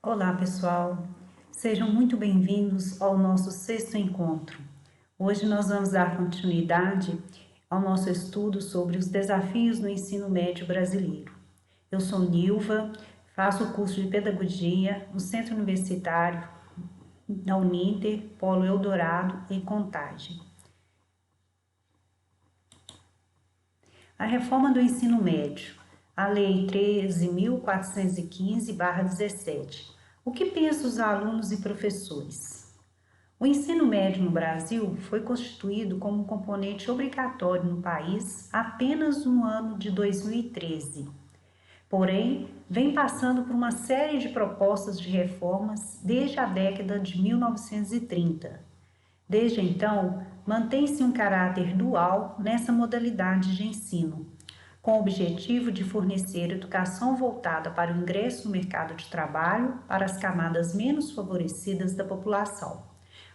Olá, pessoal. Sejam muito bem-vindos ao nosso sexto encontro. Hoje nós vamos dar continuidade ao nosso estudo sobre os desafios no ensino médio brasileiro. Eu sou Nilva, faço o curso de Pedagogia no Centro Universitário da Uninter, Polo Eldorado, em Contagem. A reforma do ensino médio, a Lei 13.415/17. O que pensam os alunos e professores? O ensino médio no Brasil foi constituído como um componente obrigatório no país apenas no ano de 2013. Porém, vem passando por uma série de propostas de reformas desde a década de 1930. Desde então, mantém-se um caráter dual nessa modalidade de ensino, com o objetivo de fornecer educação voltada para o ingresso no mercado de trabalho para as camadas menos favorecidas da população,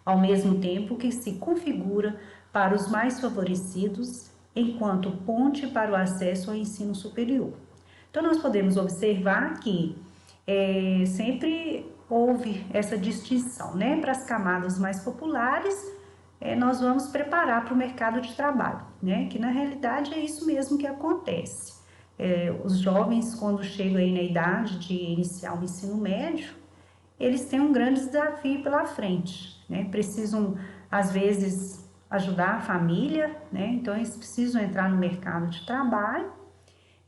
ao mesmo tempo que se configura para os mais favorecidos, enquanto ponte para o acesso ao ensino superior. Então, nós podemos observar que sempre houve essa distinção, né? Para as camadas mais populares, nós vamos preparar para o mercado de trabalho, né? Que na realidade é isso mesmo que acontece. Os jovens, quando chegam aí na idade de iniciar o ensino médio, eles têm um grande desafio pela frente, né? Precisam, às vezes, ajudar a família, né? Então, eles precisam entrar no mercado de trabalho,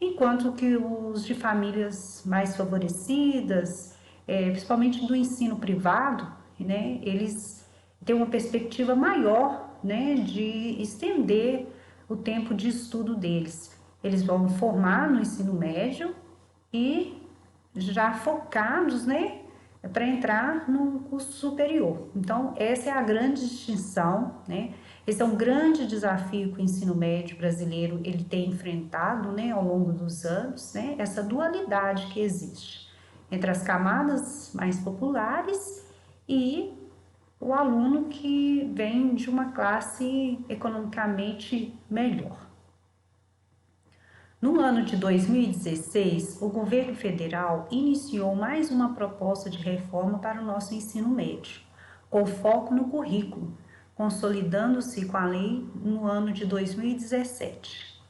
enquanto que os de famílias mais favorecidas, principalmente do ensino privado, né? Eles têm uma perspectiva maior, né? De estender o tempo de estudo deles. Eles vão formar no ensino médio e já focados, né, para entrar no curso superior. Então, essa é a grande distinção, né? Esse é um grande desafio que o ensino médio brasileiro ele tem enfrentado, né, ao longo dos anos, né? Essa dualidade que existe entre as camadas mais populares e o aluno que vem de uma classe economicamente melhor. No ano de 2016, o governo federal iniciou mais uma proposta de reforma para o nosso ensino médio, com foco no currículo, consolidando-se com a lei no ano de 2017.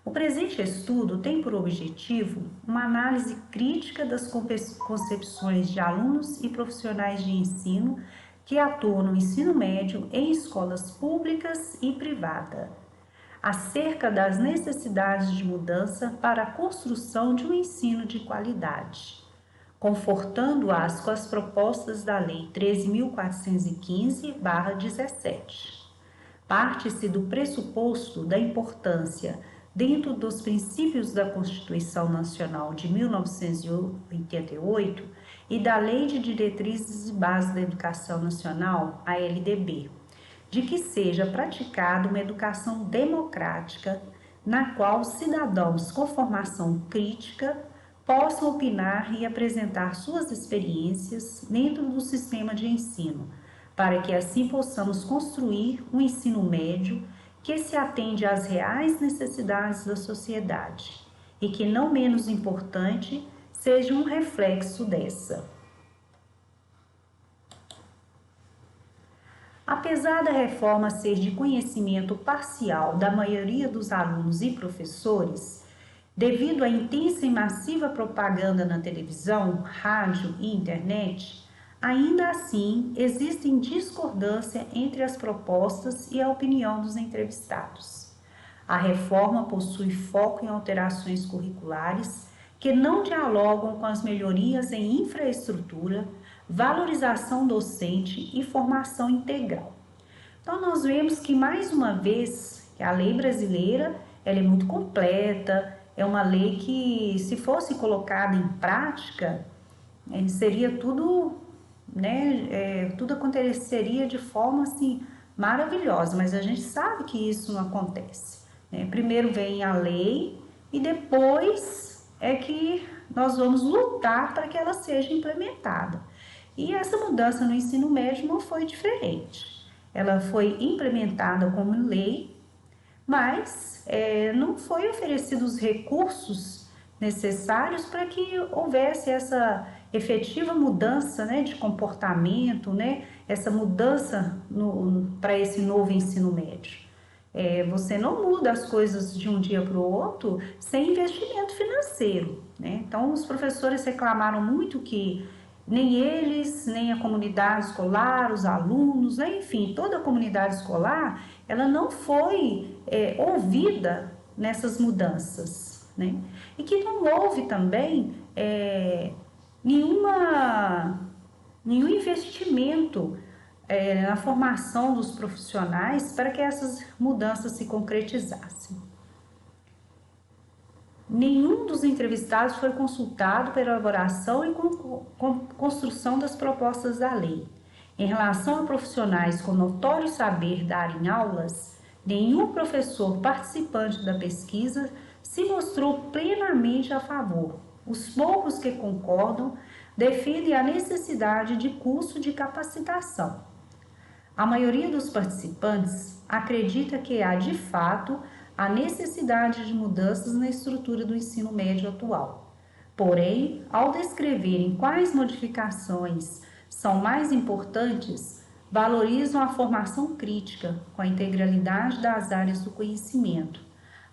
O presente estudo tem por objetivo uma análise crítica das concepções de alunos e profissionais de ensino que atuam no ensino médio em escolas públicas e privadas, acerca das necessidades de mudança para a construção de um ensino de qualidade, confortando-as com as propostas da Lei 13.415/17. Parte-se do pressuposto da importância, dentro dos princípios da Constituição Nacional de 1988 e da Lei de Diretrizes e Bases da Educação Nacional, a LDB, de que seja praticada uma educação democrática, na qual os cidadãos com formação crítica possam opinar e apresentar suas experiências dentro do sistema de ensino, para que assim possamos construir um ensino médio que se atende às reais necessidades da sociedade e que, não menos importante, seja um reflexo dessa. Apesar da reforma ser de conhecimento parcial da maioria dos alunos e professores, devido à intensa e massiva propaganda na televisão, rádio e internet, ainda assim existem discordância entre as propostas e a opinião dos entrevistados. A reforma possui foco em alterações curriculares que não dialogam com as melhorias em infraestrutura, valorização docente e formação integral. Então, nós vemos que, mais uma vez, a lei brasileira ela é muito completa, é uma lei que, se fosse colocada em prática, seria tudo, né, tudo aconteceria de forma, assim, maravilhosa, mas a gente sabe que isso não acontece, né? Primeiro vem a lei e depois é que nós vamos lutar para que ela seja implementada. E essa mudança no ensino médio não foi diferente. Ela foi implementada como lei, mas não foi oferecidos os recursos necessários para que houvesse efetiva mudança, né, de comportamento, né, essa mudança para esse novo ensino médio. Você não muda as coisas de um dia para o outro sem investimento financeiro, né? Então, os professores reclamaram muito que nem eles, nem a comunidade escolar, os alunos, né, enfim, toda a comunidade escolar, ela não foi ouvida nessas mudanças, né? E que não houve também nenhum investimento na formação dos profissionais para que essas mudanças se concretizassem. Nenhum dos entrevistados foi consultado para elaboração e construção das propostas da lei. Em relação a profissionais com notório saber darem aulas, nenhum professor participante da pesquisa se mostrou plenamente a favor. Os poucos que concordam defendem a necessidade de curso de capacitação. A maioria dos participantes acredita que há, de fato, a necessidade de mudanças na estrutura do ensino médio atual. Porém, ao descreverem quais modificações são mais importantes, valorizam a formação crítica com a integralidade das áreas do conhecimento,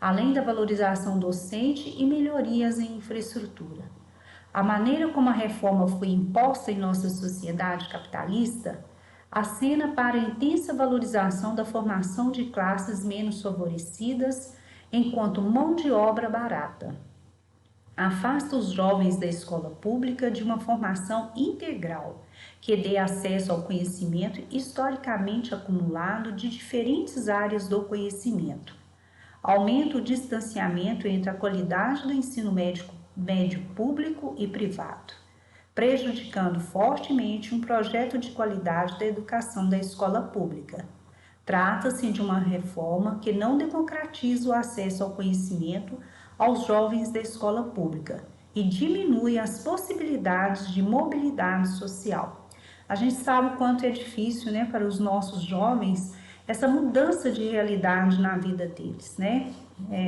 além da valorização docente e melhorias em infraestrutura. A maneira como a reforma foi imposta em nossa sociedade capitalista acena para a intensa valorização da formação de classes menos favorecidas enquanto mão de obra barata. Afasta os jovens da escola pública de uma formação integral, que dê acesso ao conhecimento historicamente acumulado de diferentes áreas do conhecimento. Aumenta o distanciamento entre a qualidade do ensino médio público e privado, prejudicando fortemente um projeto de qualidade da educação da escola pública. Trata-se de uma reforma que não democratiza o acesso ao conhecimento aos jovens da escola pública e diminui as possibilidades de mobilidade social. A gente sabe o quanto é difícil, né, para os nossos jovens essa mudança de realidade na vida deles, né?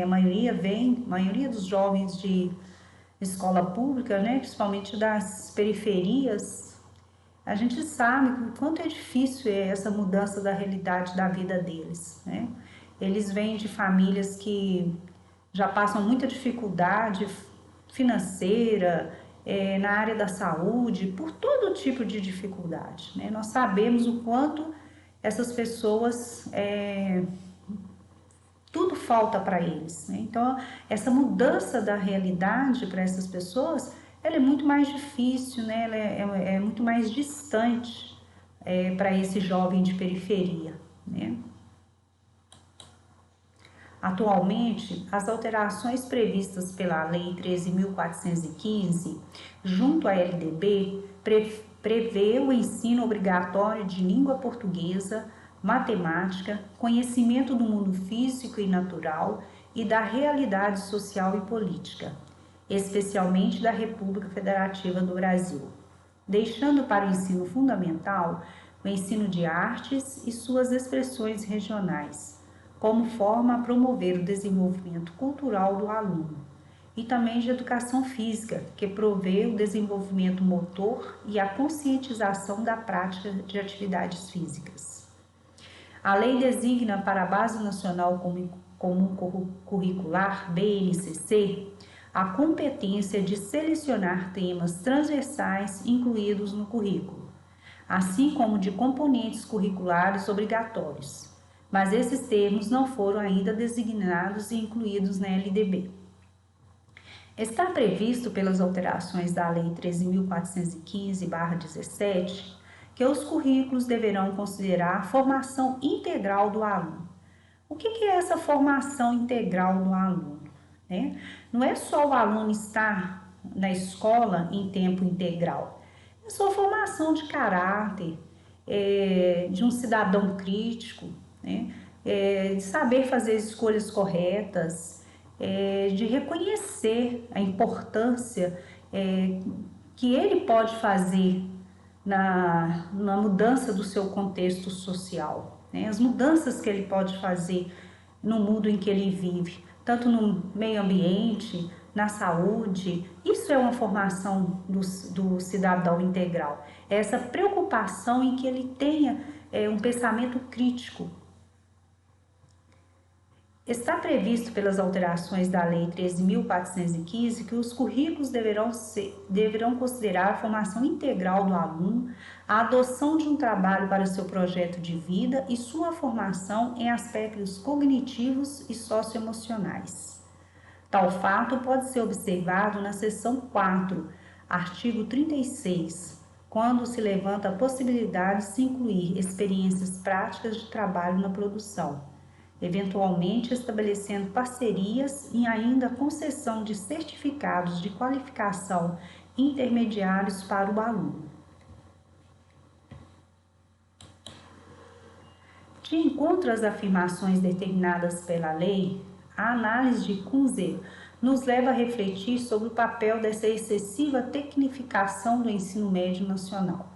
A maioria dos jovens de escola pública, né, principalmente das periferias, a gente sabe o quanto é difícil essa mudança da realidade da vida deles, né? Eles vêm de famílias que já passam muita dificuldade financeira, na área da saúde, por todo tipo de dificuldade, né? Nós sabemos o quanto essas pessoas tudo falta para eles, né? Então, essa mudança da realidade para essas pessoas, ela é muito mais difícil, né? Ela é muito mais distante para esse jovem de periferia, né? Atualmente, as alterações previstas pela Lei 13.415, junto à LDB, prevê o ensino obrigatório de língua portuguesa, matemática, conhecimento do mundo físico e natural e da realidade social e política, especialmente da República Federativa do Brasil, deixando para o ensino fundamental o ensino de artes e suas expressões regionais, como forma a promover o desenvolvimento cultural do aluno, e também de educação física, que provê o desenvolvimento motor e a conscientização da prática de atividades físicas. A lei designa para a Base Nacional Comum Curricular, BNCC, a competência de selecionar temas transversais incluídos no currículo, assim como de componentes curriculares obrigatórios, mas esses termos não foram ainda designados e incluídos na LDB. Está previsto pelas alterações da Lei 13.415/17 que os currículos deverão considerar a formação integral do aluno. O que é essa formação integral do aluno, né? Não é só o aluno estar na escola em tempo integral, é sua formação de caráter, de um cidadão crítico, né? De saber fazer escolhas corretas, de reconhecer a importância que ele pode fazer na mudança do seu contexto social, né? As mudanças que ele pode fazer no mundo em que ele vive, tanto no meio ambiente, na saúde. Isso é uma formação do cidadão integral. É essa preocupação em que ele tenha um pensamento crítico. Está previsto pelas alterações da Lei 13.415 que os currículos deverão considerar a formação integral do aluno, a adoção de um trabalho para seu projeto de vida e sua formação em aspectos cognitivos e socioemocionais. Tal fato pode ser observado na seção 4, artigo 36, quando se levanta a possibilidade de se incluir experiências práticas de trabalho na produção, eventualmente estabelecendo parcerias e ainda concessão de certificados de qualificação intermediários para o aluno. De encontro às afirmações determinadas pela lei, a análise de Kunze nos leva a refletir sobre o papel dessa excessiva tecnificação do ensino médio nacional,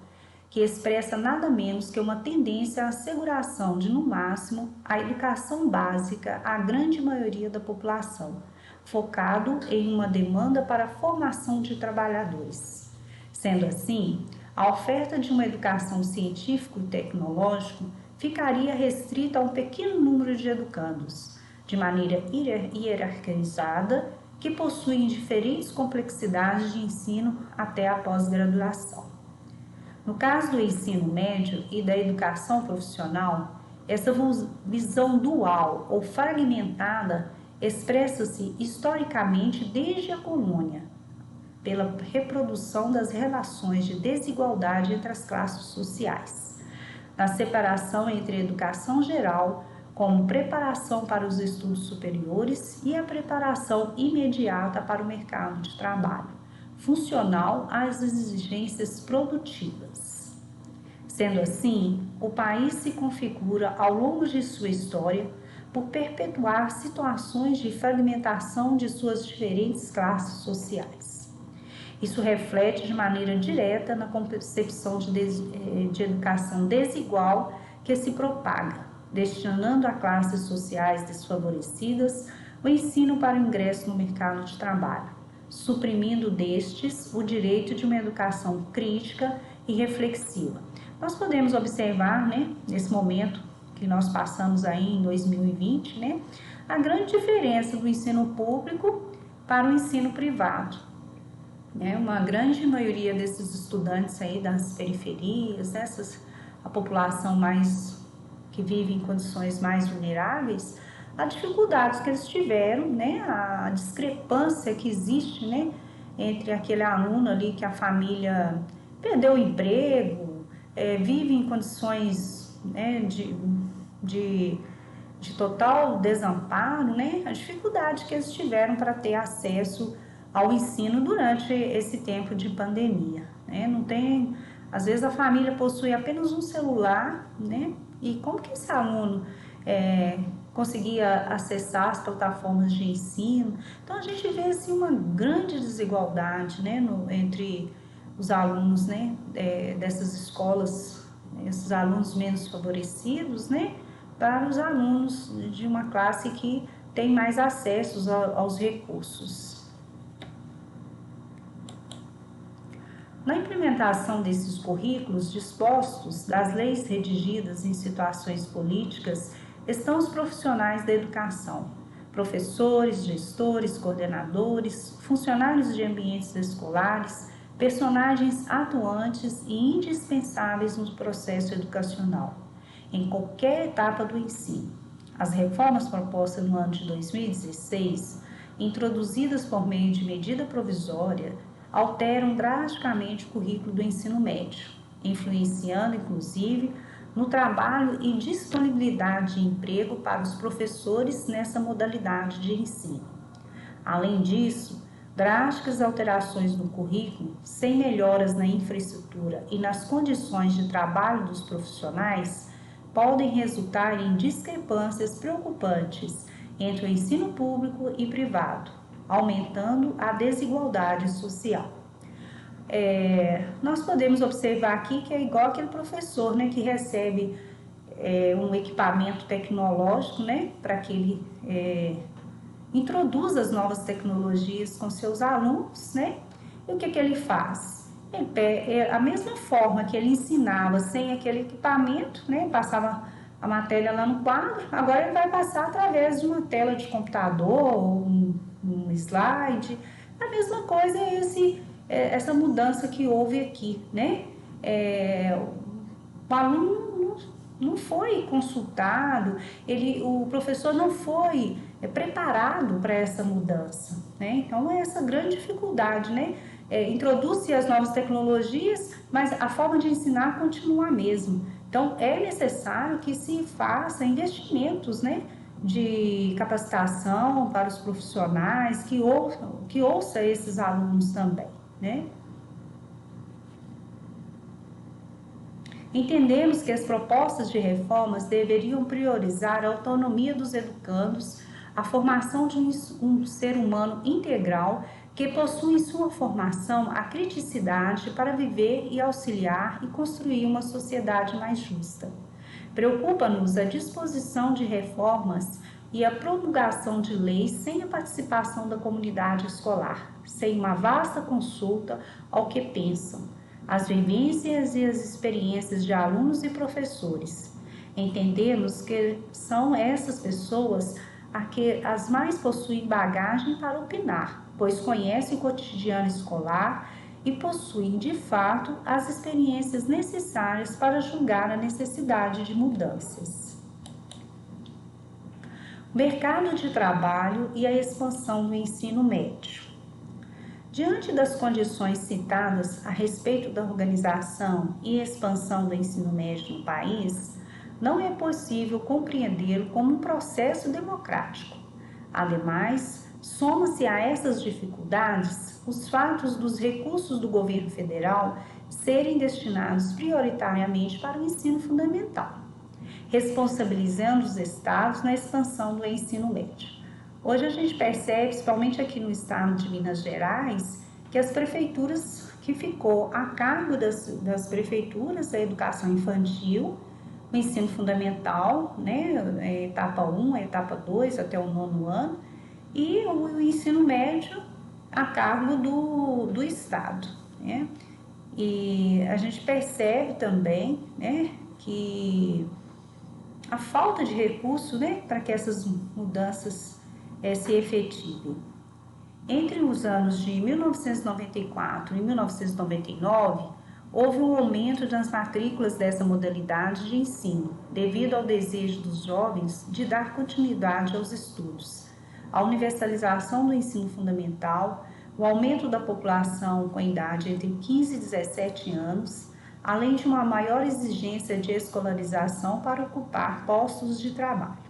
que expressa nada menos que uma tendência à asseguração de, no máximo, a educação básica à grande maioria da população, focado em uma demanda para a formação de trabalhadores. Sendo assim, a oferta de uma educação científica e tecnológica ficaria restrita a um pequeno número de educandos, de maneira hierarquizada, que possuem diferentes complexidades de ensino até a pós-graduação. No caso do ensino médio e da educação profissional, essa visão dual ou fragmentada expressa-se historicamente desde a colônia, pela reprodução das relações de desigualdade entre as classes sociais, na separação entre a educação geral, como preparação para os estudos superiores, e a preparação imediata para o mercado de trabalho, funcional às exigências produtivas. Sendo assim, o país se configura ao longo de sua história por perpetuar situações de fragmentação de suas diferentes classes sociais. Isso reflete de maneira direta na concepção de educação desigual que se propaga, destinando a classes sociais desfavorecidas o ensino para o ingresso no mercado de trabalho, suprimindo destes o direito de uma educação crítica e reflexiva. Nós podemos observar, nesse momento que nós passamos aí em 2020, a grande diferença do ensino público para o ensino privado. Uma grande maioria desses estudantes aí das periferias, a população que vive em condições mais vulneráveis, a dificuldades que eles tiveram, a discrepância que existe, entre aquele aluno ali que a família perdeu o emprego, vive em condições de total desamparo, a dificuldade que eles tiveram para ter acesso ao ensino durante esse tempo de pandemia. Não tem, às vezes a família possui apenas um celular, e como que esse aluno conseguia acessar as plataformas de ensino? Então a gente vê assim uma grande desigualdade, entre os alunos, dessas escolas, esses alunos menos favorecidos, para os alunos de uma classe que tem mais acesso aos recursos. Na implementação desses currículos dispostos das leis redigidas em situações políticas estão os profissionais da educação, professores, gestores, coordenadores, funcionários de ambientes escolares, personagens atuantes e indispensáveis no processo educacional, em qualquer etapa do ensino. As reformas propostas no ano de 2016, introduzidas por meio de medida provisória, alteram drasticamente o currículo do ensino médio, influenciando, inclusive, no trabalho e disponibilidade de emprego para os professores nessa modalidade de ensino. Além disso, drásticas alterações no currículo, sem melhoras na infraestrutura e nas condições de trabalho dos profissionais, podem resultar em discrepâncias preocupantes entre o ensino público e privado, aumentando a desigualdade social. Nós podemos observar aqui que é igual aquele professor, que recebe um equipamento tecnológico, para que ele introduz as novas tecnologias com seus alunos, né? E o que ele faz? A mesma forma que ele ensinava sem aquele equipamento, né? Passava a matéria lá no quadro, agora ele vai passar através de uma tela de computador, um slide. A mesma coisa é essa mudança que houve aqui, né? O aluno não foi consultado, o professor não foi preparado para essa mudança, né? Então é essa grande dificuldade, né? Introduz-se as novas tecnologias, mas a forma de ensinar continua a mesma. Então é necessário que se faça investimentos, né, de capacitação para os profissionais, que ouça esses alunos também, né? Entendemos que as propostas de reformas deveriam priorizar a autonomia dos educandos, a formação de um ser humano integral que possui em sua formação a criticidade para viver e auxiliar e construir uma sociedade mais justa. Preocupa-nos a disposição de reformas e a promulgação de leis sem a participação da comunidade escolar, sem uma vasta consulta ao que pensam, as vivências e as experiências de alunos e professores. Entendemos que são essas pessoas as mais possuem bagagem para opinar, pois conhecem o cotidiano escolar e possuem, de fato, as experiências necessárias para julgar a necessidade de mudanças. O mercado de trabalho e a expansão do ensino médio. Diante das condições citadas a respeito da organização e expansão do ensino médio no país, não é possível compreendê-lo como um processo democrático. Ademais, soma-se a essas dificuldades os fatos dos recursos do governo federal serem destinados prioritariamente para o ensino fundamental, responsabilizando os estados na expansão do ensino médio. Hoje a gente percebe, principalmente aqui no estado de Minas Gerais, que as prefeituras, que ficou a cargo das prefeituras a educação infantil, o ensino fundamental, né, etapa 1, etapa 2 até o 9º ano, e o ensino médio a cargo do estado, né? E a gente percebe também, né, que a falta de recursos, né, para que essas mudanças se efetivem. Entre os anos de 1994 e 1999, houve um aumento das matrículas dessa modalidade de ensino, devido ao desejo dos jovens de dar continuidade aos estudos, a universalização do ensino fundamental, o aumento da população com idade entre 15 e 17 anos, além de uma maior exigência de escolarização para ocupar postos de trabalho.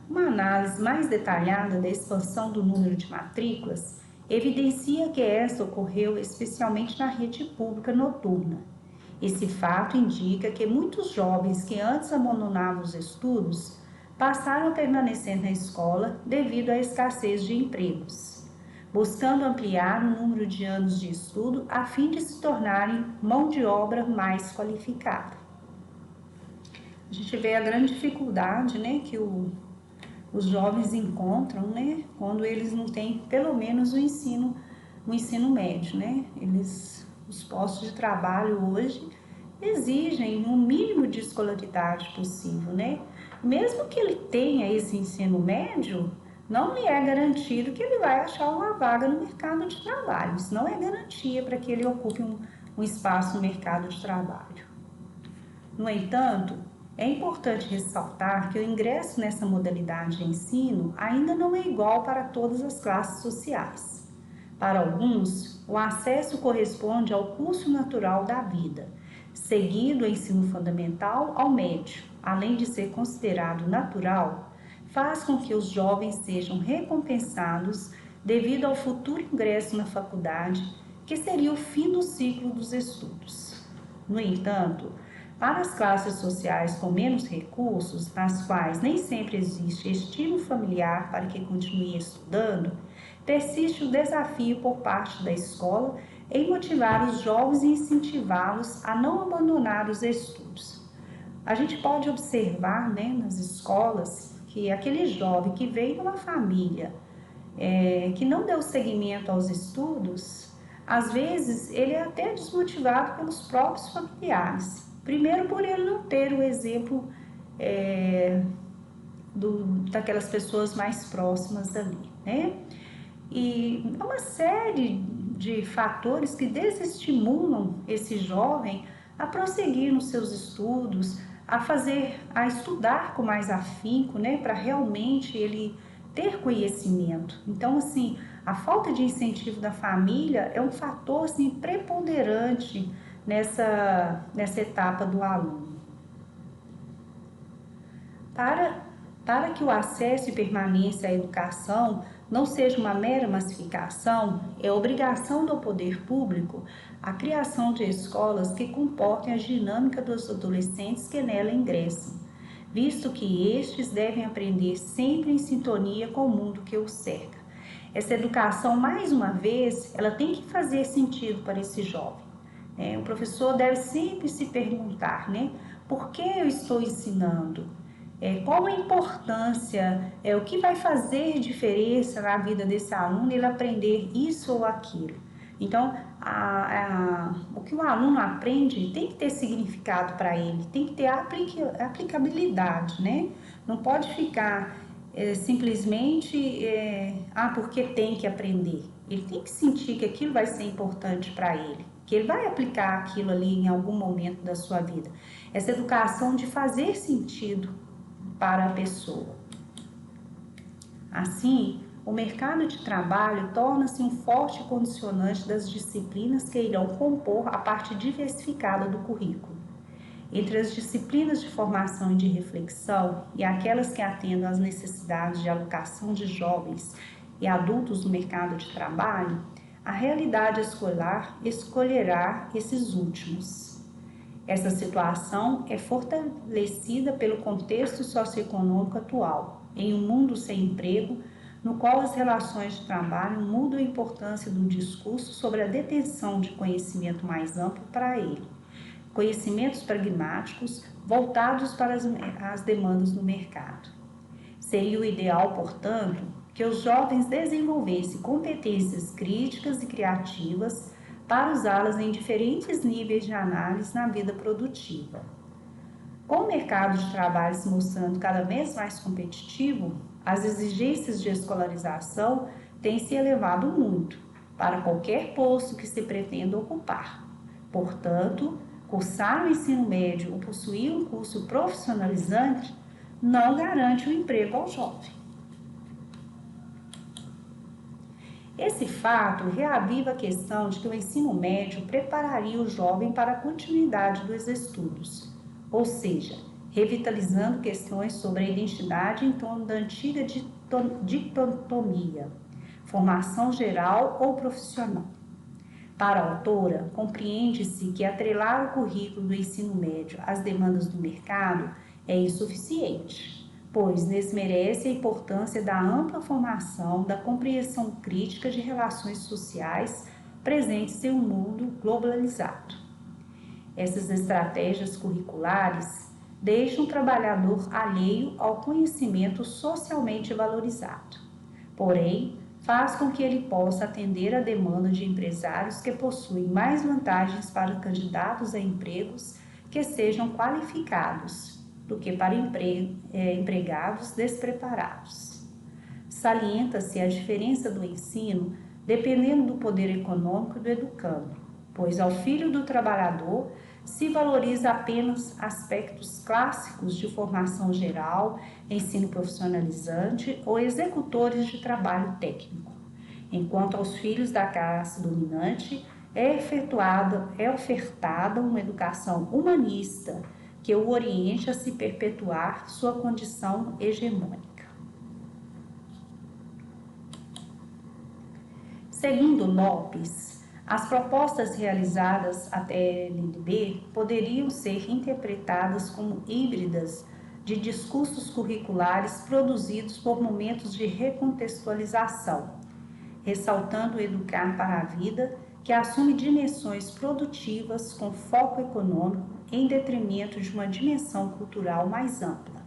Uma análise mais detalhada da expansão do número de matrículas evidencia que esta ocorreu especialmente na rede pública noturna. Esse fato indica que muitos jovens que antes abandonavam os estudos passaram a permanecer na escola devido à escassez de empregos, buscando ampliar o número de anos de estudo a fim de se tornarem mão de obra mais qualificada. A gente vê a grande dificuldade, né, que os jovens encontram, né, quando eles não têm pelo menos o ensino médio, né? Os postos de trabalho hoje exigem um mínimo de escolaridade possível, né? Mesmo que ele tenha esse ensino médio, não lhe é garantido que ele vai achar uma vaga no mercado de trabalho. Isso não é garantia para que ele ocupe um espaço no mercado de trabalho. No entanto, é importante ressaltar que o ingresso nessa modalidade de ensino ainda não é igual para todas as classes sociais. Para alguns, o acesso corresponde ao curso natural da vida, seguido o ensino fundamental ao médio, além de ser considerado natural, faz com que os jovens sejam recompensados devido ao futuro ingresso na faculdade, que seria o fim do ciclo dos estudos. No entanto, para as classes sociais com menos recursos, nas quais nem sempre existe estímulo familiar para que continue estudando, persiste o desafio por parte da escola em motivar os jovens e incentivá-los a não abandonar os estudos. A gente pode observar, né, nas escolas que aquele jovem que veio de uma família que não deu seguimento aos estudos, às vezes ele é até desmotivado pelos próprios familiares. Primeiro por ele não ter o exemplo daquelas pessoas mais próximas ali, né? E uma série de fatores que desestimulam esse jovem a prosseguir nos seus estudos, a estudar com mais afinco, né, para realmente ele ter conhecimento. Então, assim, a falta de incentivo da família é um fator assim preponderante nessa etapa do aluno. Para que o acesso e permanência à educação não seja uma mera massificação, é obrigação do poder público a criação de escolas que comportem a dinâmica dos adolescentes que nela ingressam, visto que estes devem aprender sempre em sintonia com o mundo que os cerca. Essa educação, mais uma vez, ela tem que fazer sentido para esse jovem. O professor deve sempre se perguntar, né, por que eu estou ensinando? Qual a importância, o que vai fazer diferença na vida desse aluno ele aprender isso ou aquilo. Então, o que o aluno aprende tem que ter significado para ele, tem que ter aplicabilidade, né? Não pode ficar simplesmente, porque tem que aprender. Ele tem que sentir que aquilo vai ser importante para ele, que ele vai aplicar aquilo ali em algum momento da sua vida. Essa educação de fazer sentido para a pessoa. Assim, o mercado de trabalho torna-se um forte condicionante das disciplinas que irão compor a parte diversificada do currículo. Entre as disciplinas de formação e de reflexão e aquelas que atendam às necessidades de alocação de jovens e adultos no mercado de trabalho, a realidade escolar escolherá esses últimos. Essa situação é fortalecida pelo contexto socioeconômico atual, em um mundo sem emprego, no qual as relações de trabalho mudam a importância do discurso sobre a detenção de conhecimento mais amplo para ele, conhecimentos pragmáticos voltados para as demandas do mercado. Seria o ideal, portanto, que os jovens desenvolvessem competências críticas e criativas para usá-las em diferentes níveis de análise na vida produtiva. Com o mercado de trabalho se mostrando cada vez mais competitivo, as exigências de escolarização têm se elevado muito para qualquer posto que se pretenda ocupar. Portanto, cursar o ensino médio ou possuir um curso profissionalizante não garante o emprego ao jovem. Esse fato reaviva a questão de que o ensino médio prepararia o jovem para a continuidade dos estudos, ou seja, revitalizando questões sobre a identidade em torno da antiga dicotomia, formação geral ou profissional. Para a autora, compreende-se que atrelar o currículo do ensino médio às demandas do mercado é insuficiente, pois desmerece a importância da ampla formação, da compreensão crítica de relações sociais presentes em um mundo globalizado. Essas estratégias curriculares deixam o trabalhador alheio ao conhecimento socialmente valorizado. Porém, faz com que ele possa atender à demanda de empresários que possuem mais vantagens para candidatos a empregos que sejam qualificados do que para empregados despreparados. Salienta-se a diferença do ensino dependendo do poder econômico do educando, pois ao filho do trabalhador se valoriza apenas aspectos clássicos de formação geral, ensino profissionalizante ou executores de trabalho técnico, enquanto aos filhos da classe dominante é ofertada uma educação humanista que o oriente a se perpetuar sua condição hegemônica. Segundo Lopes, as propostas realizadas até LDB poderiam ser interpretadas como híbridas de discursos curriculares produzidos por momentos de recontextualização, ressaltando o educar para a vida, que assume dimensões produtivas com foco econômico em detrimento de uma dimensão cultural mais ampla.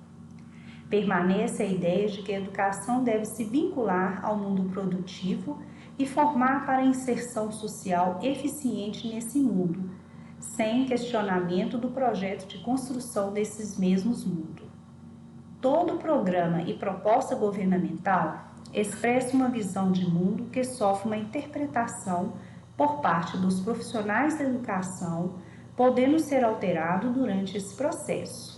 Permanece a ideia de que a educação deve se vincular ao mundo produtivo e formar para a inserção social eficiente nesse mundo, sem questionamento do projeto de construção desses mesmos mundos. Todo programa e proposta governamental expressa uma visão de mundo que sofre uma interpretação por parte dos profissionais da educação, podendo ser alterado durante esse processo.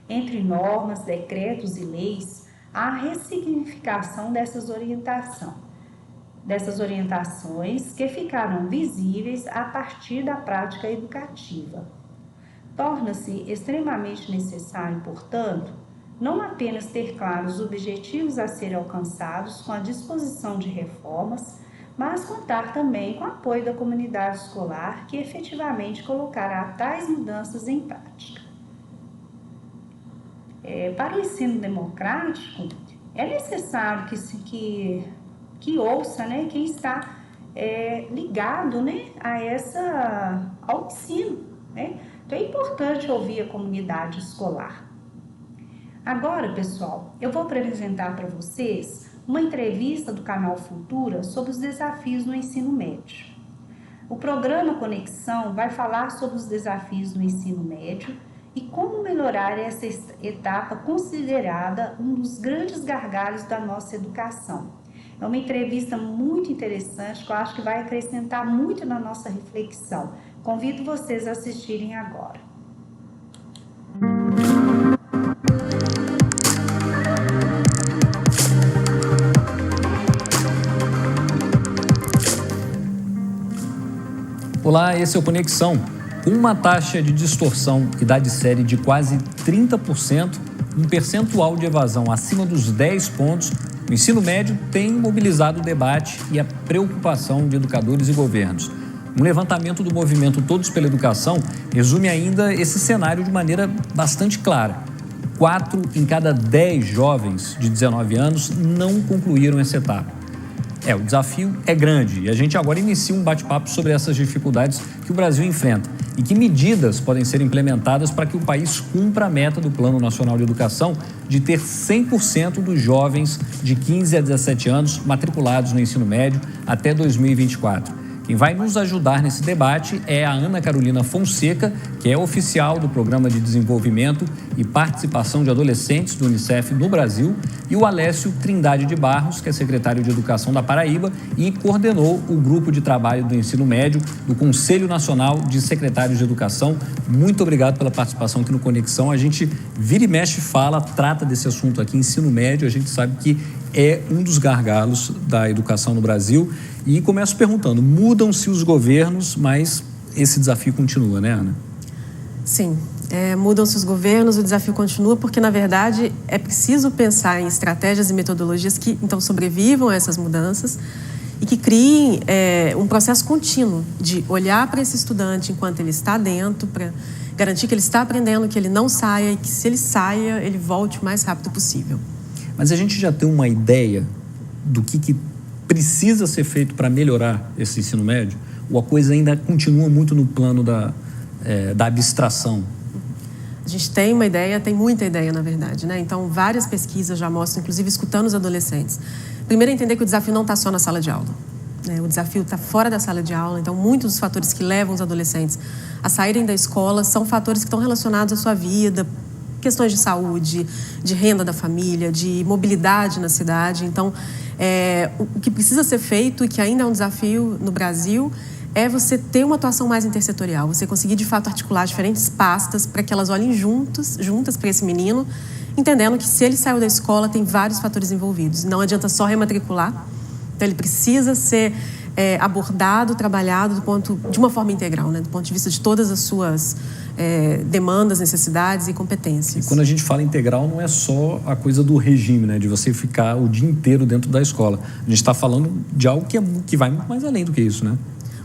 Entre normas, decretos e leis, há a ressignificação dessas orientações que ficarão visíveis a partir da prática educativa. Torna-se extremamente necessário, portanto, não apenas ter claros os objetivos a serem alcançados com a disposição de reformas, mas contar também com o apoio da comunidade escolar que efetivamente colocará tais mudanças em prática. Para o ensino democrático, é necessário que ouça, né, quem está ligado, né, ao ensino. Né? Então é importante ouvir a comunidade escolar. Agora, pessoal, eu vou apresentar para vocês uma entrevista do canal Futura sobre os desafios no ensino médio. O programa Conexão vai falar sobre os desafios no ensino médio e como melhorar essa etapa considerada um dos grandes gargalos da nossa educação. É uma entrevista muito interessante que eu acho que vai acrescentar muito na nossa reflexão. Convido vocês a assistirem agora. Olá, esse é o Conexão. Com uma taxa de distorção e idade série de quase 30%, um percentual de evasão acima dos 10 pontos, o ensino médio tem mobilizado o debate e a preocupação de educadores e governos. Um levantamento do movimento Todos pela Educação resume ainda esse cenário de maneira bastante clara. 4 em cada 10 jovens de 19 anos não concluíram essa etapa. O desafio é grande e a gente agora inicia um bate-papo sobre essas dificuldades que o Brasil enfrenta e que medidas podem ser implementadas para que o país cumpra a meta do Plano Nacional de Educação de ter 100% dos jovens de 15 a 17 anos matriculados no ensino médio até 2024. Quem vai nos ajudar nesse debate é a Ana Carolina Fonseca, que é oficial do Programa de Desenvolvimento e Participação de Adolescentes do Unicef no Brasil, e o Alessio Trindade de Barros, que é secretário de Educação da Paraíba e coordenou o grupo de trabalho do ensino médio do Conselho Nacional de Secretários de Educação. Muito obrigado pela participação aqui no Conexão. A gente vira e mexe, trata desse assunto aqui, ensino médio. A gente sabe que é um dos gargalos da educação no Brasil. E começo perguntando, mudam-se os governos, mas esse desafio continua, né, Ana? Sim, mudam-se os governos, o desafio continua, porque, na verdade, é preciso pensar em estratégias e metodologias que, então, sobrevivam a essas mudanças e que criem um processo contínuo de olhar para esse estudante enquanto ele está dentro, para garantir que ele está aprendendo, que ele não saia e que, se ele saia, ele volte o mais rápido possível. Mas a gente já tem uma ideia do que precisa ser feito para melhorar esse ensino médio? Ou a coisa ainda continua muito no plano da abstração? A gente tem uma ideia, tem muita ideia, na verdade, né? Então, várias pesquisas já mostram, inclusive escutando os adolescentes. Primeiro, entender que o desafio não está só na sala de aula, né? O desafio está fora da sala de aula. Então, muitos dos fatores que levam os adolescentes a saírem da escola são fatores que estão relacionados à sua vida, questões de saúde, de renda da família, de mobilidade na cidade. Então, o que precisa ser feito e que ainda é um desafio no Brasil é você ter uma atuação mais intersetorial, você conseguir, de fato, articular diferentes pastas para que elas olhem juntas para esse menino, entendendo que, se ele saiu da escola, tem vários fatores envolvidos. Não adianta só rematricular, então ele precisa ser abordado, trabalhado de uma forma integral, né? Do ponto de vista de todas as suas demandas, necessidades e competências. E quando a gente fala integral, não é só a coisa do regime, né? De você ficar o dia inteiro dentro da escola. A gente está falando de algo que vai muito mais além do que isso, né?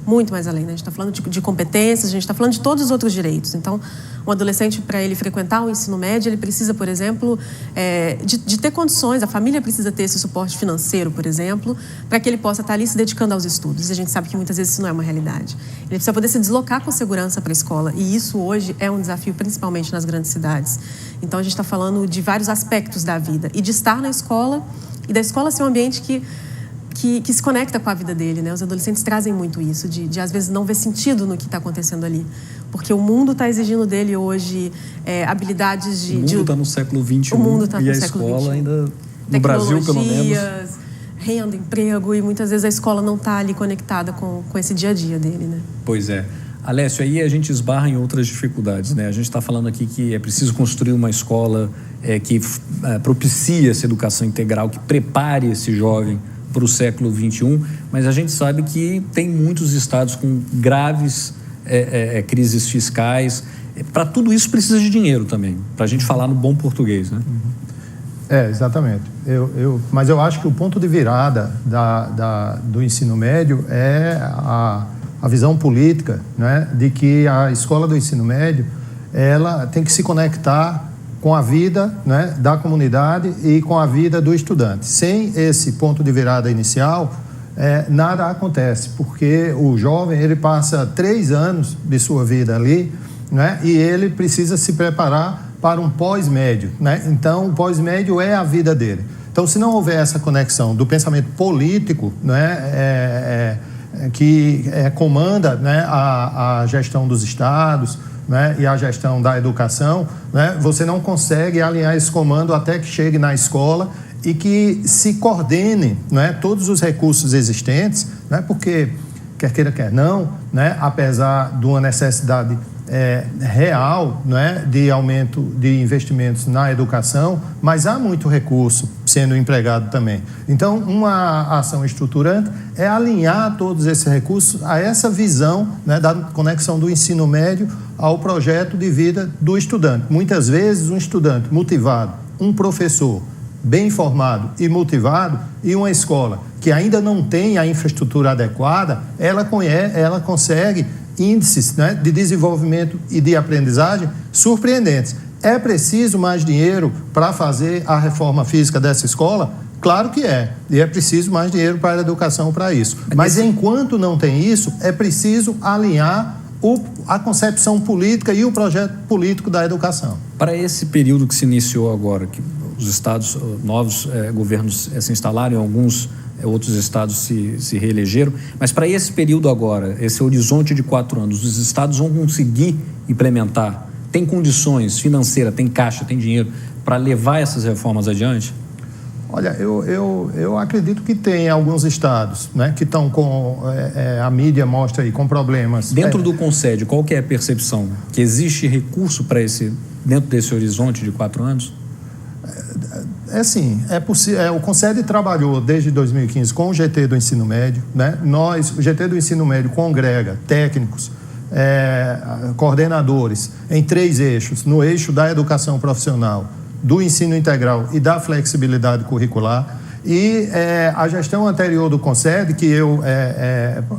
muito mais além, né? A gente está falando de competências, a gente está falando de todos os outros direitos. Então, um adolescente, para ele frequentar o ensino médio, ele precisa, por exemplo, de ter condições, a família precisa ter esse suporte financeiro, por exemplo, para que ele possa estar ali se dedicando aos estudos. E a gente sabe que muitas vezes isso não é uma realidade. Ele precisa poder se deslocar com segurança para a escola. E isso hoje é um desafio, principalmente nas grandes cidades. Então, a gente está falando de vários aspectos da vida. E de estar na escola, e da escola ser um ambiente que se conecta com a vida dele, né? Os adolescentes trazem muito isso, de às vezes não ver sentido no que está acontecendo ali. Porque o mundo está exigindo dele hoje habilidades de... O mundo está no século XXI, o mundo tá e no a século escola XXI. ainda, no Brasil pelo menos... Renda, emprego, e muitas vezes a escola não está ali conectada com esse dia a dia dele, né? Pois é. Alessio, aí a gente esbarra em outras dificuldades, né? A gente está falando aqui que é preciso construir uma escola que propicie essa educação integral, que prepare esse jovem para o século XXI, mas a gente sabe que tem muitos estados com graves crises fiscais. Para tudo isso precisa de dinheiro também, para a gente falar no bom português, né? Exatamente. Mas eu acho que o ponto de virada do ensino médio é a visão política, né, de que a escola do ensino médio ela tem que se conectar com a vida, né, da comunidade e com a vida do estudante. Sem esse ponto de virada inicial, nada acontece, porque o jovem ele passa 3 anos de sua vida ali, né, e ele precisa se preparar para um pós-médio, né? Então, o pós-médio é a vida dele. Então, se não houver essa conexão do pensamento político, né, que comanda, né, a gestão dos estados, né, e a gestão da educação, né, você não consegue alinhar esse comando até que chegue na escola e que se coordene, né, todos os recursos existentes, né, porque, quer queira, quer não, né, apesar de uma necessidade real, né, de aumento de investimentos na educação, mas há muito recurso sendo empregado também. Então, uma ação estruturante é alinhar todos esses recursos a essa visão, né, da conexão do ensino médio ao projeto de vida do estudante. Muitas vezes, um estudante motivado, um professor bem informado e motivado e uma escola que ainda não tem a infraestrutura adequada, ela consegue índices, né, de desenvolvimento e de aprendizagem surpreendentes. É preciso mais dinheiro para fazer a reforma física dessa escola? Claro que é. E é preciso mais dinheiro para a educação para isso. Mas enquanto não tem isso, é preciso alinhar a concepção política e o projeto político da educação. Para esse período que se iniciou agora, que os estados, novos governos se instalaram, alguns outros estados se reelegeram, mas para esse período agora, esse horizonte de 4 anos, os estados vão conseguir implementar? Tem condições financeiras, tem caixa, tem dinheiro para levar essas reformas adiante? Olha, eu acredito que tem alguns estados, né, que estão com, a mídia mostra aí, com problemas. Dentro do Concede, qual que é a percepção? Que existe recurso para dentro desse horizonte de 4 anos? Sim, é possível. O Concede trabalhou desde 2015 com o GT do ensino médio, né? O GT do ensino médio congrega técnicos, coordenadores em 3 eixos, no eixo da educação profissional, do ensino integral e da flexibilidade curricular. E a gestão anterior do Concede, que eu,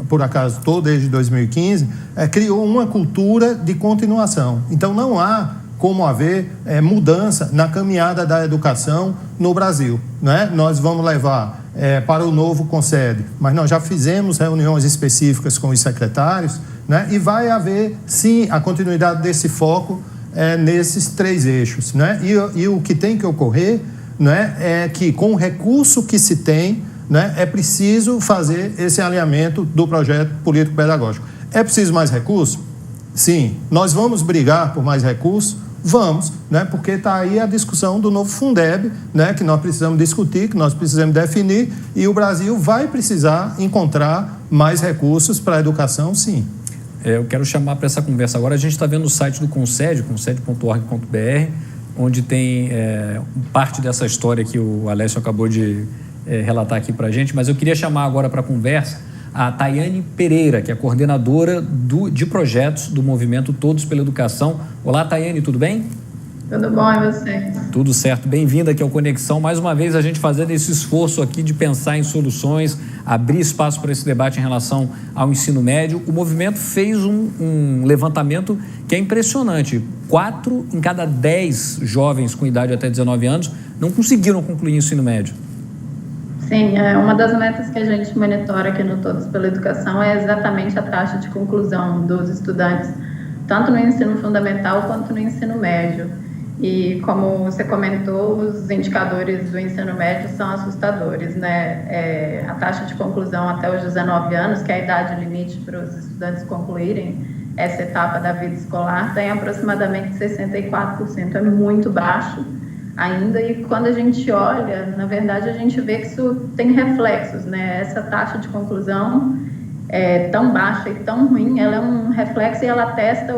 por acaso, estou desde 2015, criou uma cultura de continuação. Então, não há como haver mudança na caminhada da educação no Brasil, né? Nós vamos levar para o novo Concede, mas nós já fizemos reuniões específicas com os secretários, né? E vai haver, sim, a continuidade desse foco nesses 3 eixos, né? E o que tem que ocorrer, né, é que, com o recurso que se tem, né, é preciso fazer esse alinhamento do projeto político-pedagógico. É preciso mais recurso? Sim. Nós vamos brigar por mais recursos? Vamos, né? Porque está aí a discussão do novo Fundeb, né? Que nós precisamos discutir, que nós precisamos definir, e o Brasil vai precisar encontrar mais recursos para a educação, sim. Eu quero chamar para essa conversa agora. A gente está vendo o site do Concede, concede.org.br, onde tem parte dessa história que o Alessio acabou de relatar aqui para a gente, mas eu queria chamar agora para a conversa a Tayane Pereira, que é coordenadora de projetos do movimento Todos pela Educação. Olá, Tayane, tudo bem? Tudo bom, e você? Tudo certo. Bem-vinda aqui ao Conexão. Mais uma vez, a gente fazendo esse esforço aqui de pensar em soluções, abrir espaço para esse debate em relação ao ensino médio. O movimento fez um levantamento que é impressionante. 4 em cada 10 jovens com idade até 19 anos não conseguiram concluir o ensino médio. Sim, uma das metas que a gente monitora aqui no Todos pela Educação é exatamente a taxa de conclusão dos estudantes, tanto no ensino fundamental quanto no ensino médio. E como você comentou, os indicadores do ensino médio são assustadores, né? A taxa de conclusão até os 19 anos, que é a idade limite para os estudantes concluírem essa etapa da vida escolar, tem aproximadamente 64%, é muito baixo ainda, e quando a gente olha, na verdade, a gente vê que isso tem reflexos, né? Essa taxa de conclusão é tão baixa e tão ruim, ela é um reflexo e ela atesta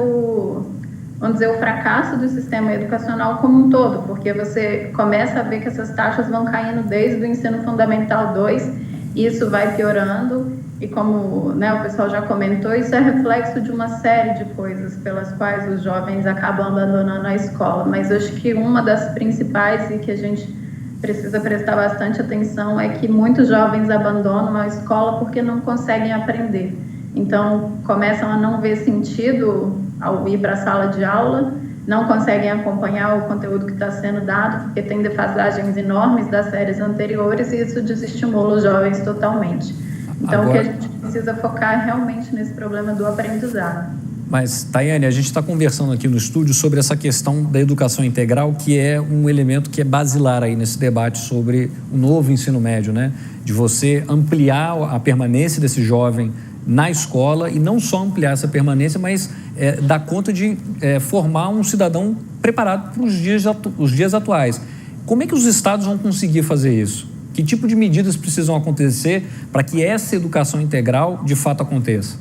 vamos dizer, o fracasso do sistema educacional como um todo, porque você começa a ver que essas taxas vão caindo desde o ensino fundamental 2, e isso vai piorando, e como, né, o pessoal já comentou, isso é reflexo de uma série de coisas pelas quais os jovens acabam abandonando a escola, mas acho que uma das principais e que a gente precisa prestar bastante atenção é que muitos jovens abandonam a escola porque não conseguem aprender. Então, começam a não ver sentido ao ir para a sala de aula, não conseguem acompanhar o conteúdo que está sendo dado, porque tem defasagens enormes das séries anteriores, e isso desestimula os jovens totalmente. Então, agora, o que a gente precisa focar é realmente nesse problema do aprendizado. Mas, Tayane, a gente está conversando aqui no estúdio sobre essa questão da educação integral, que é um elemento que é basilar aí nesse debate sobre o novo ensino médio, né? De você ampliar a permanência desse jovem na escola, e não só ampliar essa permanência, mas dar conta de formar um cidadão preparado para os dias atuais. Como é que os estados vão conseguir fazer isso? Que tipo de medidas precisam acontecer para que essa educação integral de fato aconteça?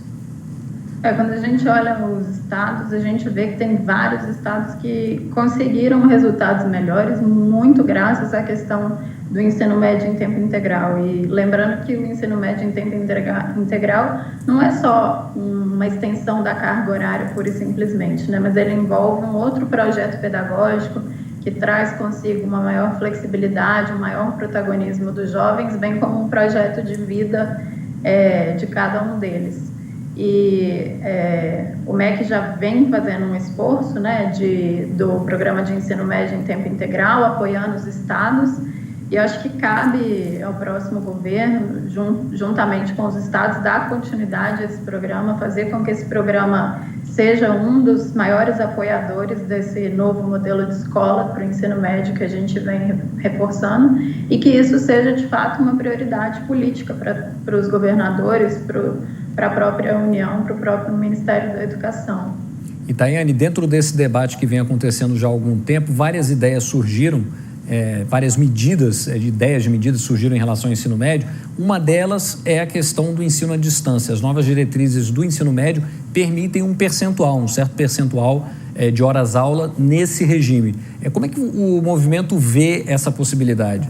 Quando a gente olha os estados, a gente vê que tem vários estados que conseguiram resultados melhores, muito graças à questão do ensino médio em tempo integral. E lembrando que o ensino médio em tempo integral não é só uma extensão da carga horária pura e simplesmente, né? Mas ele envolve um outro projeto pedagógico que traz consigo uma maior flexibilidade, um maior protagonismo dos jovens, bem como um projeto de vida de cada um deles. E o MEC já vem fazendo um esforço, né, do programa de ensino médio em tempo integral, apoiando os estados, e acho que cabe ao próximo governo, juntamente com os estados, dar continuidade a esse programa, fazer com que esse programa seja um dos maiores apoiadores desse novo modelo de escola para o ensino médio que a gente vem reforçando, e que isso seja, de fato, uma prioridade política para os governadores, para a própria União, para o próprio Ministério da Educação. E, Tayane, dentro desse debate que vem acontecendo já há algum tempo, várias ideias surgiram, várias ideias de medidas surgiram em relação ao ensino médio. Uma delas é a questão do ensino à distância. As novas diretrizes do ensino médio permitem um certo percentual de horas-aula nesse regime. Como é que o movimento vê essa possibilidade?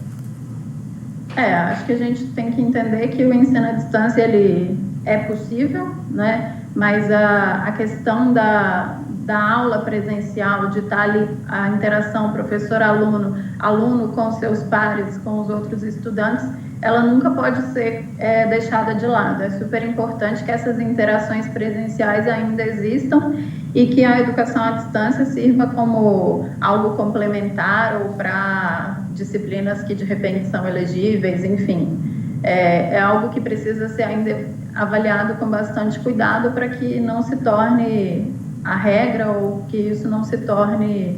Acho que a gente tem que entender que o ensino à distância ele é possível, né? Mas a questão da aula presencial, de estar ali a interação professor-aluno, aluno com seus pares, com os outros estudantes, ela nunca pode ser deixada de lado. É super importante que essas interações presenciais ainda existam e que a educação à distância sirva como algo complementar ou para disciplinas que de repente são elegíveis, enfim. É algo que precisa ser ainda avaliado com bastante cuidado para que não se torne a regra ou que isso não se torne,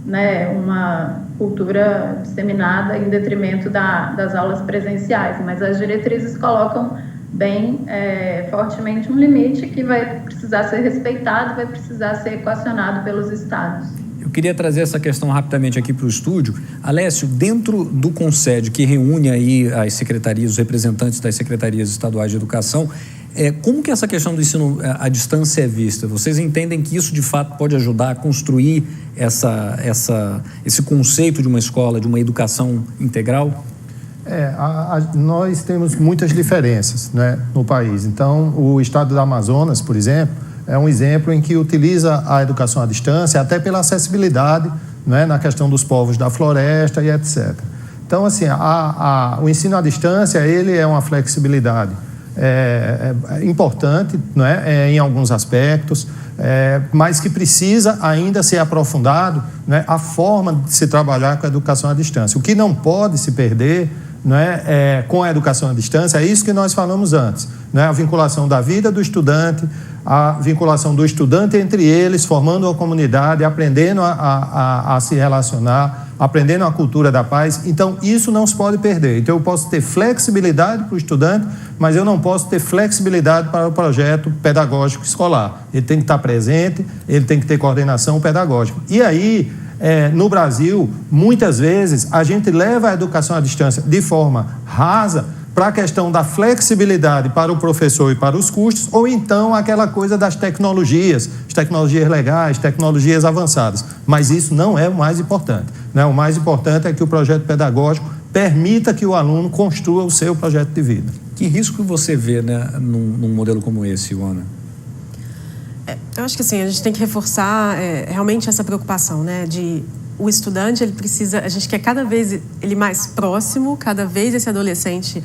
né, uma cultura disseminada em detrimento das aulas presenciais. Mas as diretrizes colocam bem fortemente um limite que vai precisar ser respeitado, vai precisar ser equacionado pelos estados. Eu queria trazer essa questão rapidamente aqui para o estúdio. Alessio, dentro do CONSED, que reúne aí as secretarias, os representantes das secretarias estaduais de educação, como que essa questão do ensino à distância é vista? Vocês entendem que isso, de fato, pode ajudar a construir esse conceito de uma escola, de uma educação integral? Nós temos muitas diferenças, né, no país. Então, o estado do Amazonas, por exemplo, é um exemplo em que utiliza a educação à distância até pela acessibilidade, né, na questão dos povos da floresta e etc. Então, assim, o ensino à distância, ele é uma flexibilidade importante, não é? Em alguns aspectos, mas que precisa ainda ser aprofundado, não é? A forma de se trabalhar com a educação à distância. O que não pode se perder, não é? Com a educação à distância, é isso que nós falamos antes, não é? A vinculação da vida do estudante, a vinculação do estudante entre eles, formando uma comunidade, aprendendo a se relacionar, aprendendo a cultura da paz. Então, isso não se pode perder. Então, eu posso ter flexibilidade para o estudante, mas eu não posso ter flexibilidade para o projeto pedagógico escolar. Ele tem que estar presente, ele tem que ter coordenação pedagógica. E aí, no Brasil, muitas vezes, a gente leva a educação à distância de forma rasa para a questão da flexibilidade para o professor e para os custos, ou então aquela coisa das tecnologias, as tecnologias legais, tecnologias avançadas. Mas isso não é o mais importante, né? O mais importante é que o projeto pedagógico permita que o aluno construa o seu projeto de vida. Que risco você vê, né, num modelo como esse, Ioana? Eu acho que assim, a gente tem que reforçar realmente essa preocupação, né, de o estudante, ele precisa, a gente quer cada vez ele mais próximo, cada vez esse adolescente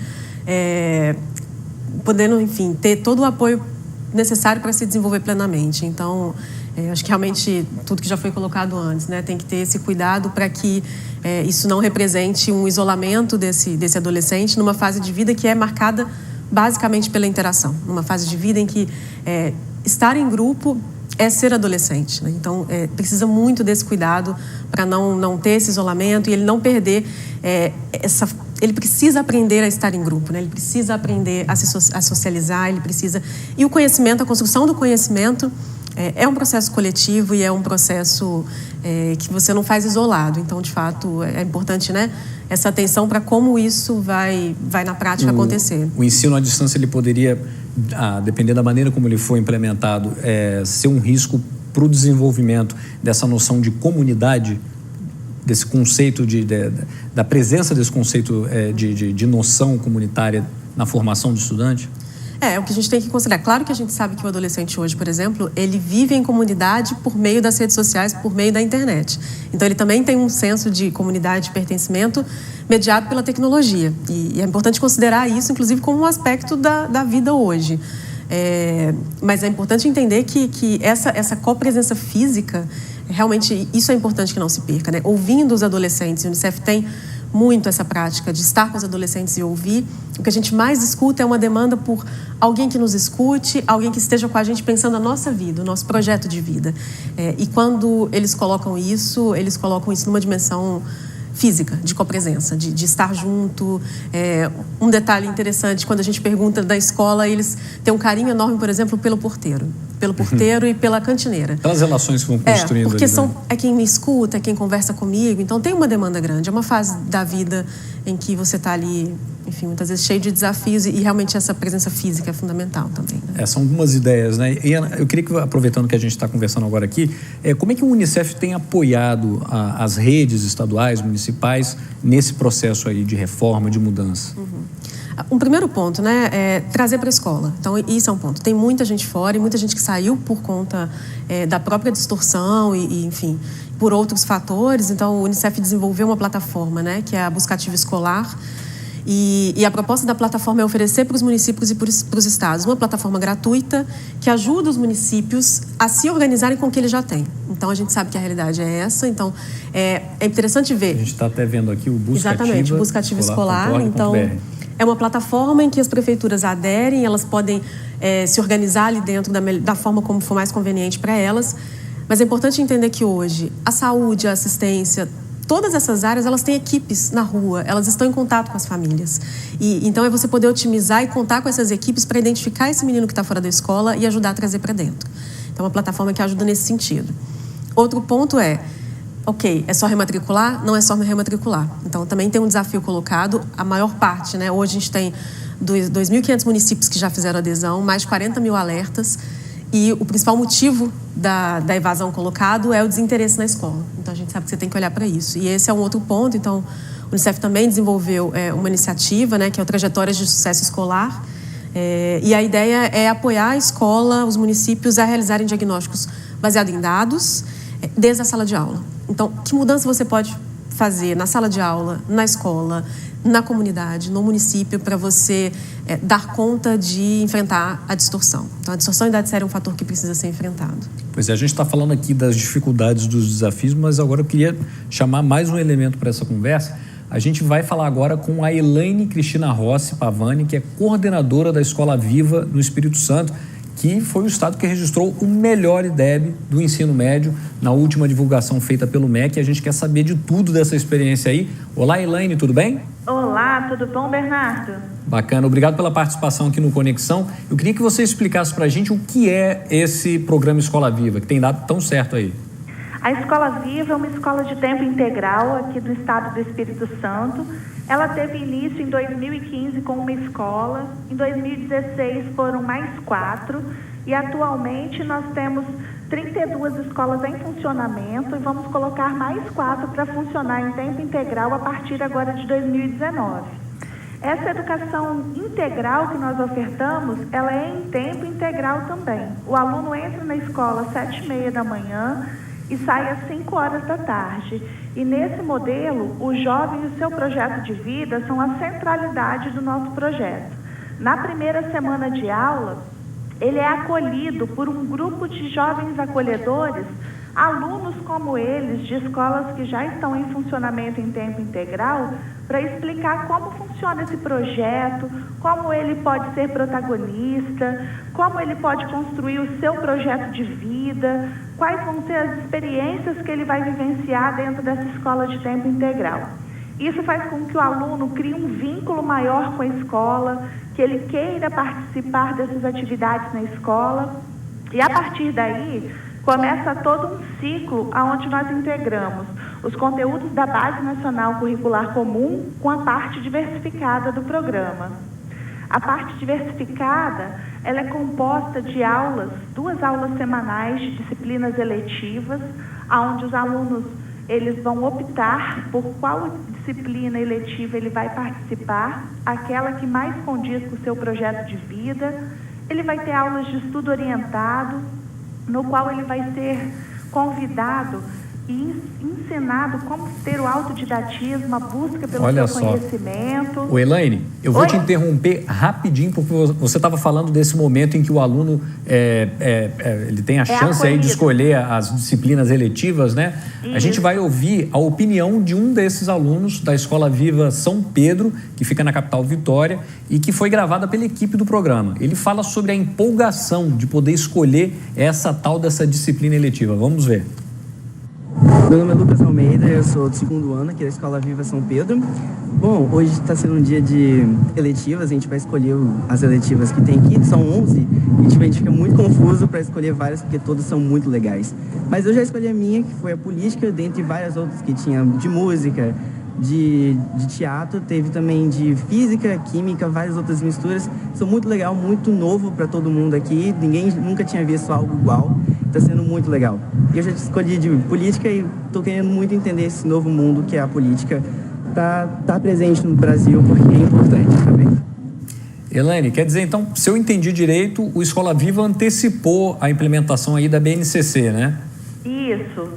podendo, enfim, ter todo o apoio necessário para se desenvolver plenamente. Então, acho que realmente tudo que já foi colocado antes, né, tem que ter esse cuidado para que isso não represente um isolamento desse adolescente numa fase de vida que é marcada basicamente pela interação, numa fase de vida em que estar em grupo é ser adolescente, né? Então, precisa muito desse cuidado para não ter esse isolamento e ele não perder ele precisa aprender a estar em grupo, né? Ele precisa aprender a socializar, ele precisa... E o conhecimento, a construção do conhecimento é um processo coletivo e é um processo que você não faz isolado. Então, de fato, é importante, né, essa atenção para como isso vai na prática acontecer. O ensino à distância, ele poderia, dependendo da maneira como ele for implementado, ser um risco para o desenvolvimento dessa noção de comunidade, desse conceito da presença desse conceito de noção comunitária na formação do estudante? É o que a gente tem que considerar. Claro que a gente sabe que o adolescente hoje, por exemplo, ele vive em comunidade por meio das redes sociais, por meio da internet. Então, ele também tem um senso de comunidade, de pertencimento mediado pela tecnologia. E é importante considerar isso, inclusive, como um aspecto da vida hoje. Mas é importante entender que essa copresença física, realmente, isso é importante que não se perca, né? Ouvindo os adolescentes, o Unicef tem muito essa prática de estar com os adolescentes e ouvir. O que a gente mais escuta é uma demanda por alguém que nos escute, alguém que esteja com a gente pensando na nossa vida, o nosso projeto de vida. E quando eles colocam isso numa dimensão física, de copresença, de estar junto. Um detalhe interessante, quando a gente pergunta da escola, eles têm um carinho enorme, por exemplo, pelo porteiro e pela cantineira. Aquelas relações que vão construindo. Porque ali, né? é quem me escuta, é quem conversa comigo. Então, tem uma demanda grande. É uma fase da vida em que você está ali, enfim, muitas vezes cheio de desafios e realmente essa presença física é fundamental também, né? São algumas ideias, né? E eu queria que, aproveitando que a gente está conversando agora aqui, como é que o Unicef tem apoiado as redes estaduais, municipais, nesse processo aí de reforma, de mudança? Um primeiro ponto, né, é trazer para a escola. Então, isso é um ponto. Tem muita gente fora e muita gente que saiu por conta da própria distorção e, enfim, por outros fatores. Então, o Unicef desenvolveu uma plataforma, né, que é a Buscativa Escolar. E a proposta da plataforma é oferecer para os municípios e para os estados uma plataforma gratuita que ajuda os municípios a se organizarem com o que eles já têm. Então, a gente sabe que a realidade é essa. Então, é interessante ver. A gente está até vendo aqui o Buscativa. Exatamente, o Buscativa Escolar. Então, é uma plataforma em que as prefeituras aderem, elas podem se organizar ali dentro da forma como for mais conveniente para elas. Mas é importante entender que hoje a saúde, a assistência, todas essas áreas, elas têm equipes na rua, elas estão em contato com as famílias. Então, é você poder otimizar e contar com essas equipes para identificar esse menino que está fora da escola e ajudar a trazer para dentro. Então, é uma plataforma que ajuda nesse sentido. Outro ponto é só rematricular? Não é só rematricular. Então, também tem um desafio colocado. A maior parte, né? Hoje a gente tem 2.500 municípios que já fizeram adesão, mais de 40 mil alertas. E o principal motivo da evasão colocado é o desinteresse na escola. Então, a gente sabe que você tem que olhar para isso. E esse é um outro ponto. Então, o Unicef também desenvolveu uma iniciativa, né, que é o Trajetórias de Sucesso Escolar. E a ideia é apoiar a escola, os municípios, a realizarem diagnósticos baseados em dados desde a sala de aula. Então, que mudança você pode fazer na sala de aula, na escola, na comunidade, no município, para você dar conta de enfrentar a distorção. Então, a distorção em idade séria é um fator que precisa ser enfrentado. Pois é, a gente está falando aqui das dificuldades, dos desafios, mas agora eu queria chamar mais um elemento para essa conversa. A gente vai falar agora com a Elaine Cristina Rossi Pavani, que é coordenadora da Escola Viva no Espírito Santo, que foi o estado que registrou o melhor IDEB do ensino médio na última divulgação feita pelo MEC. A gente quer saber de tudo dessa experiência aí. Olá, Elaine, tudo bem? Olá, tudo bom, Bernardo? Bacana, obrigado pela participação aqui no Conexão. Eu queria que você explicasse para a gente o que é esse programa Escola Viva, que tem dado tão certo aí. A Escola Viva é uma escola de tempo integral aqui do estado do Espírito Santo. Ela teve início em 2015 com uma escola, em 2016 foram mais 4 e atualmente nós temos 32 escolas em funcionamento e vamos colocar mais 4 para funcionar em tempo integral a partir agora de 2019. Essa educação integral que nós ofertamos, ela é em tempo integral também. O aluno entra na escola às 7h30 da manhã e sai às 5 horas da tarde. E nesse modelo, o jovem e o seu projeto de vida são a centralidade do nosso projeto. Na primeira semana de aula, ele é acolhido por um grupo de jovens acolhedores, alunos como eles, de escolas que já estão em funcionamento em tempo integral, para explicar como funciona esse projeto, como ele pode ser protagonista, como ele pode construir o seu projeto de vida, quais vão ser as experiências que ele vai vivenciar dentro dessa escola de tempo integral. Isso faz com que o aluno crie um vínculo maior com a escola, que ele queira participar dessas atividades na escola, e a partir daí começa todo um ciclo onde nós integramos os conteúdos da Base Nacional Curricular Comum com a parte diversificada do programa. A parte diversificada, ela é composta de aulas, 2 aulas semanais de disciplinas eletivas, onde os alunos eles vão optar por qual disciplina eletiva ele vai participar, aquela que mais condiz com o seu projeto de vida. Ele vai ter aulas de estudo orientado, no qual ele vai ser convidado e ensinado como ter o autodidatismo, a busca pelo seu conhecimento. Ô Elaine, eu vou te interromper rapidinho, porque você estava falando desse momento em que o aluno ele tem a chance aí de escolher as disciplinas eletivas, né? Isso. A gente vai ouvir a opinião de um desses alunos da Escola Viva São Pedro, que fica na capital Vitória, e que foi gravada pela equipe do programa. Ele fala sobre a empolgação de poder escolher essa disciplina eletiva. Vamos ver. Meu nome é Lucas Almeida, eu sou do 2º ano aqui da Escola Viva São Pedro. Bom, hoje está sendo um dia de eletivas, a gente vai escolher as eletivas que tem aqui, são 11, e a gente fica muito confuso para escolher várias, porque todas são muito legais. Mas eu já escolhi a minha, que foi a política, dentre várias outras que tinha de música, de teatro, teve também de física, química, várias outras misturas. São muito legal, muito novo para todo mundo aqui, ninguém nunca tinha visto algo igual, está sendo muito legal. E eu já escolhi de política e estou querendo muito entender esse novo mundo que é a política, tá presente no Brasil porque é importante também. Elaine, quer dizer então, se eu entendi direito, o Escola Viva antecipou a implementação aí da BNCC, né? Isso.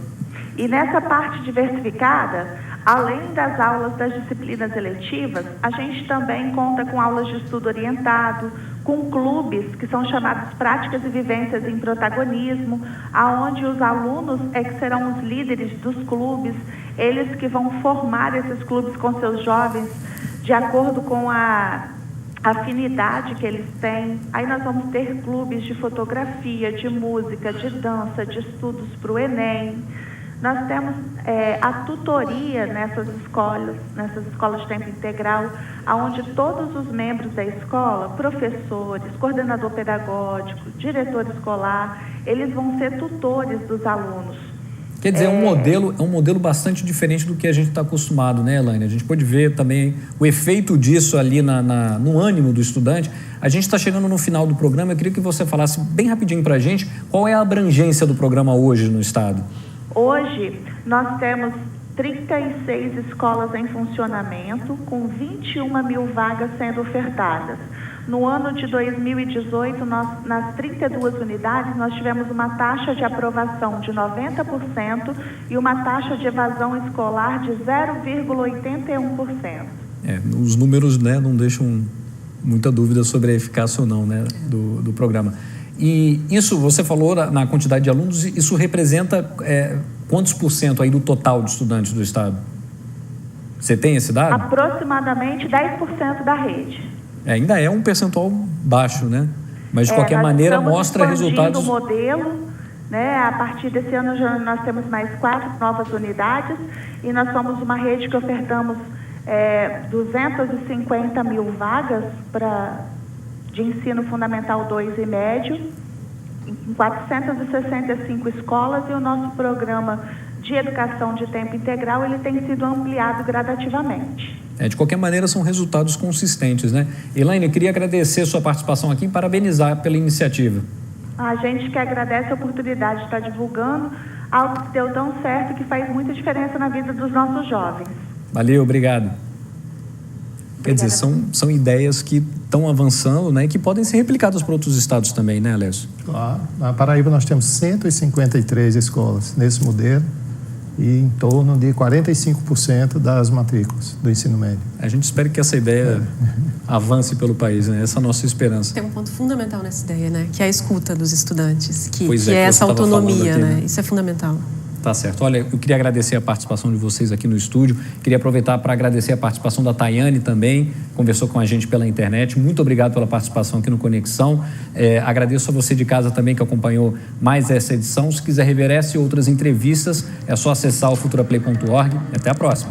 E nessa parte diversificada, além das aulas das disciplinas eletivas, a gente também conta com aulas de estudo orientado, com clubes que são chamados Práticas e Vivências em Protagonismo, aonde os alunos que serão os líderes dos clubes, eles que vão formar esses clubes com seus jovens de acordo com a afinidade que eles têm. Aí nós vamos ter clubes de fotografia, de música, de dança, de estudos para o Enem. Nós temos a tutoria nessas escolas de tempo integral, onde todos os membros da escola, professores, coordenador pedagógico, diretor escolar, eles vão ser tutores dos alunos. Quer dizer, é um modelo bastante diferente do que a gente está acostumado, né, Elaine? A gente pode ver também o efeito disso ali no ânimo do estudante. A gente está chegando no final do programa, eu queria que você falasse bem rapidinho para a gente qual é a abrangência do programa hoje no estado. Hoje, nós temos 36 escolas em funcionamento, com 21 mil vagas sendo ofertadas. No ano de 2018, nas 32 unidades, nós tivemos uma taxa de aprovação de 90% e uma taxa de evasão escolar de 0,81%. Os números, né, não deixam muita dúvida sobre a eficácia ou não, né, do programa. E isso, você falou na quantidade de alunos, isso representa quantos por cento aí do total de estudantes do estado? Você tem esse dado? Aproximadamente 10% da rede. Ainda é um percentual baixo, né? Mas de qualquer maneira mostra resultados. O modelo, né? A partir desse ano nós temos mais 4 novas unidades e nós somos uma rede que ofertamos 250 mil vagas de ensino fundamental 2 e médio em 465 escolas, e o nosso programa de educação de tempo integral ele tem sido ampliado gradativamente. De qualquer maneira, são resultados consistentes, né? Elaine, eu queria agradecer a sua participação aqui e parabenizar pela iniciativa. A gente que agradece a oportunidade de estar divulgando algo que deu tão certo e que faz muita diferença na vida dos nossos jovens. Valeu, obrigado. Quer dizer, são ideias que estão avançando, né, e que podem ser replicadas para outros estados também, né, Alessio? Claro. Na Paraíba nós temos 153 escolas nesse modelo e em torno de 45% das matrículas do ensino médio. A gente espera que essa ideia avance pelo país, né? Essa é a nossa esperança. Tem um ponto fundamental nessa ideia, né? Que é a escuta dos estudantes, que que é essa autonomia, aqui, né? Isso é fundamental. Tá certo. Olha, eu queria agradecer a participação de vocês aqui no estúdio. Queria aproveitar para agradecer a participação da Tayane também, conversou com a gente pela internet. Muito obrigado pela participação aqui no Conexão. Agradeço a você de casa também que acompanhou mais essa edição. Se quiser rever essa e outras entrevistas, é só acessar o futuraplay.org. Até a próxima.